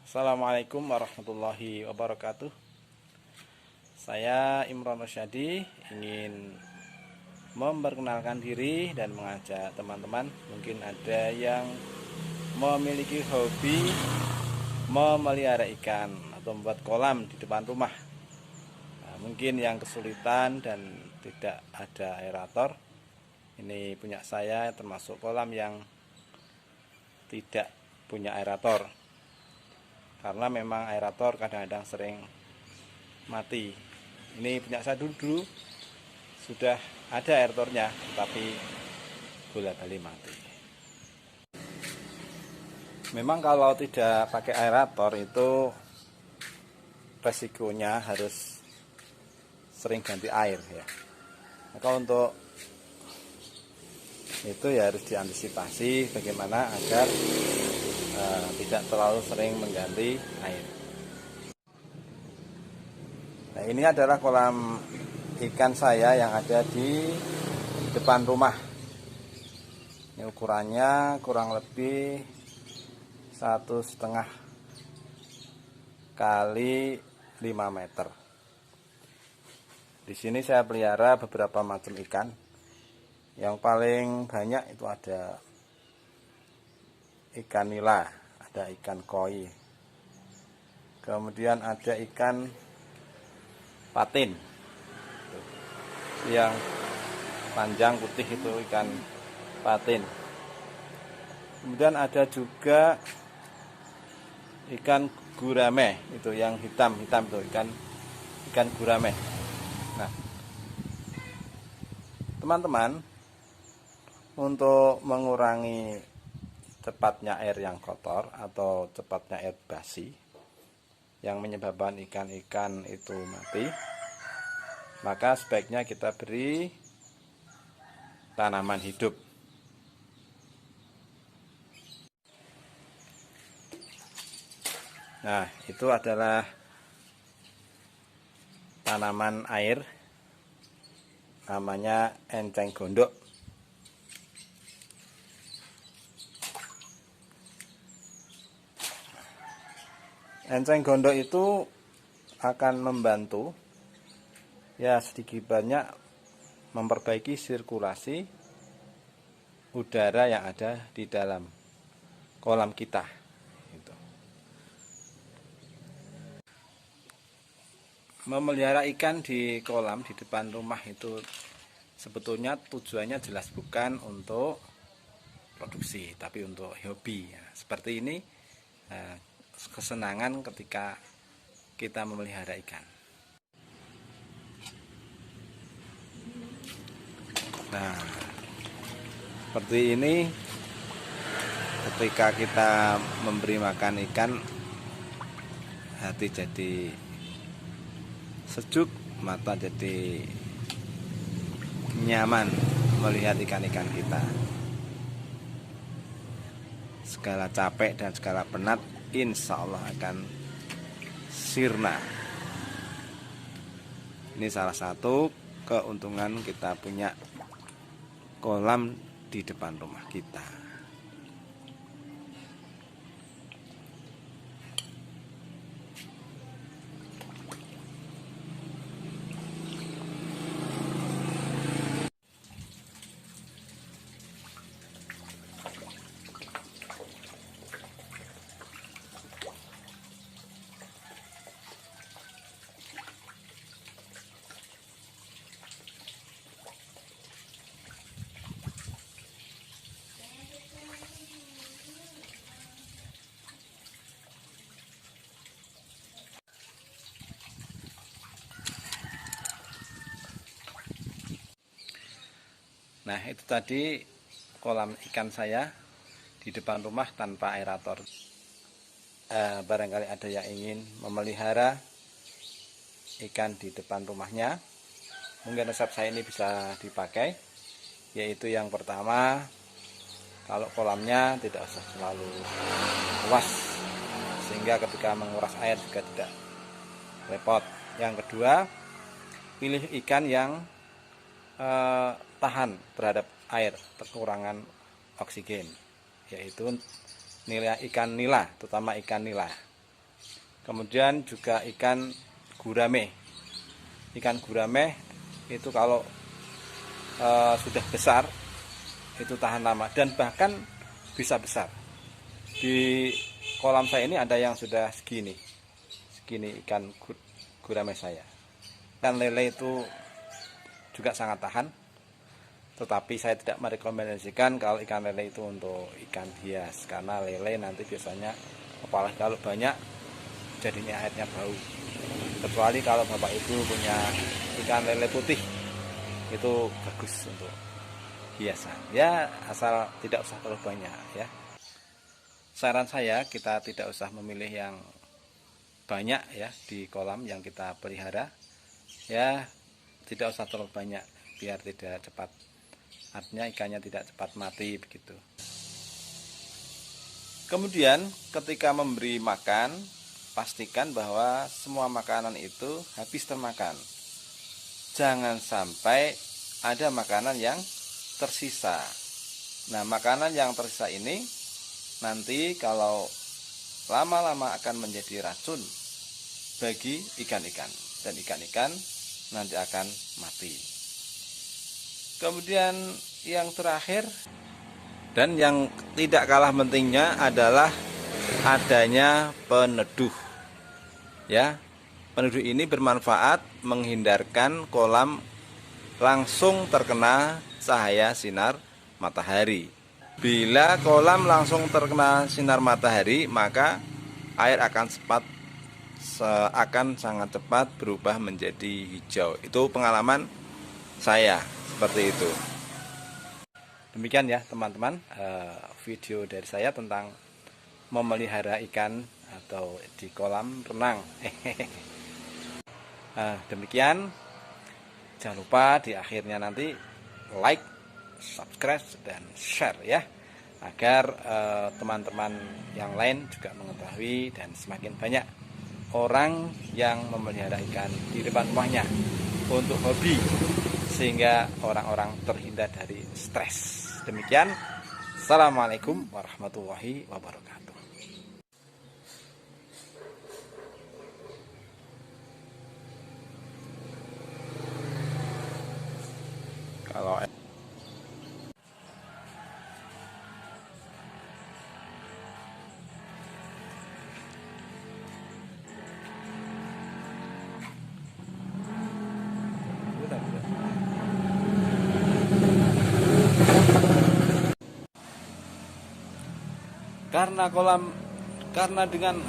Assalamualaikum warahmatullahi wabarakatuh. Saya Imron Rosyadi ingin memperkenalkan diri dan mengajak teman-teman. Mungkin ada yang memiliki hobi memelihara ikan atau membuat kolam di depan rumah. Mungkin yang kesulitan dan tidak ada aerator. Ini punya saya, termasuk kolam yang tidak punya aerator. Karena memang aerator kadang-kadang sering mati. Ini punya saya dulu sudah ada aeratornya, tapi bola-bali mati. Memang kalau tidak pakai aerator itu resikonya harus sering ganti air ya. Maka untuk itu ya harus diantisipasi bagaimana agar tidak terlalu sering mengganti air. Nah, ini adalah kolam ikan saya yang ada di depan rumah. Ini ukurannya kurang lebih 1,5 kali 5 meter. Di sini saya pelihara beberapa macam ikan. Yang paling banyak itu ada ikan nila, ada ikan koi, kemudian ada ikan patin yang panjang putih, itu ikan patin. Kemudian ada juga ikan gurame, itu yang hitam itu ikan gurame. Nah, teman-teman, untuk mengurangi cepatnya air yang kotor atau cepatnya air basi yang menyebabkan ikan-ikan itu mati, maka sebaiknya kita beri tanaman hidup. Nah, itu adalah tanaman air, namanya enceng gondok. Enceng gondok itu akan membantu ya sedikit banyak memperbaiki sirkulasi udara yang ada di dalam kolam kita. Memelihara ikan di kolam di depan rumah itu sebetulnya tujuannya jelas bukan untuk produksi, tapi untuk hobi. Seperti ini kesenangan ketika kita memelihara ikan. Nah, seperti ini ketika kita memberi makan ikan, hati jadi sejuk, mata jadi nyaman melihat ikan-ikan kita. Segala capek dan segala penat insya Allah akan sirna. Ini salah satu keuntungan kita punya kolam di depan rumah kita. Nah, itu tadi kolam ikan saya di depan rumah tanpa aerator. Barangkali ada yang ingin memelihara ikan di depan rumahnya, mungkin resep saya ini bisa dipakai. Yaitu yang pertama, kalau kolamnya tidak usah terlalu luas sehingga ketika menguras air juga tidak repot. Yang kedua, pilih ikan yang tahan terhadap air, kekurangan oksigen, yaitu ikan nila, terutama ikan nila. Kemudian juga ikan gurame. Ikan gurame itu kalau sudah besar itu tahan lama dan bahkan bisa besar. Di kolam saya ini ada yang sudah segini ikan gurame saya. Ikan lele itu juga sangat tahan, tetapi saya tidak merekomendasikan kalau ikan lele itu untuk ikan hias, karena lele nanti biasanya apalagi kalau banyak jadinya airnya bau. Kecuali kalau bapak ibu punya ikan lele putih, itu bagus untuk hiasan ya, asal tidak usah terlalu banyak ya. Saran saya, kita tidak usah memilih yang banyak ya di kolam yang kita pelihara ya, tidak usah terlalu banyak biar tidak cepat, artinya ikannya tidak cepat mati begitu. Kemudian ketika memberi makan, pastikan bahwa semua makanan itu habis termakan. Jangan sampai ada makanan yang tersisa. Nah, makanan yang tersisa ini nanti kalau lama-lama akan menjadi racun bagi ikan-ikan, dan ikan-ikan nanti akan mati. Kemudian yang terakhir dan yang tidak kalah pentingnya adalah adanya peneduh. Ya, peneduh ini bermanfaat menghindarkan kolam langsung terkena cahaya sinar matahari. Bila kolam langsung terkena sinar matahari, maka air akan sangat cepat berubah menjadi hijau. Itu pengalaman saya seperti itu. Demikian ya teman-teman, video dari saya tentang memelihara ikan atau di kolam renang. Demikian, jangan lupa di akhirnya nanti like, subscribe, dan share ya, agar teman-teman yang lain juga mengetahui dan semakin banyak orang yang memelihara ikan di depan rumahnya untuk hobi, sehingga orang-orang terhindar dari stres. Demikian, assalamualaikum warahmatullahi wabarakatuh. Kalau karena dengan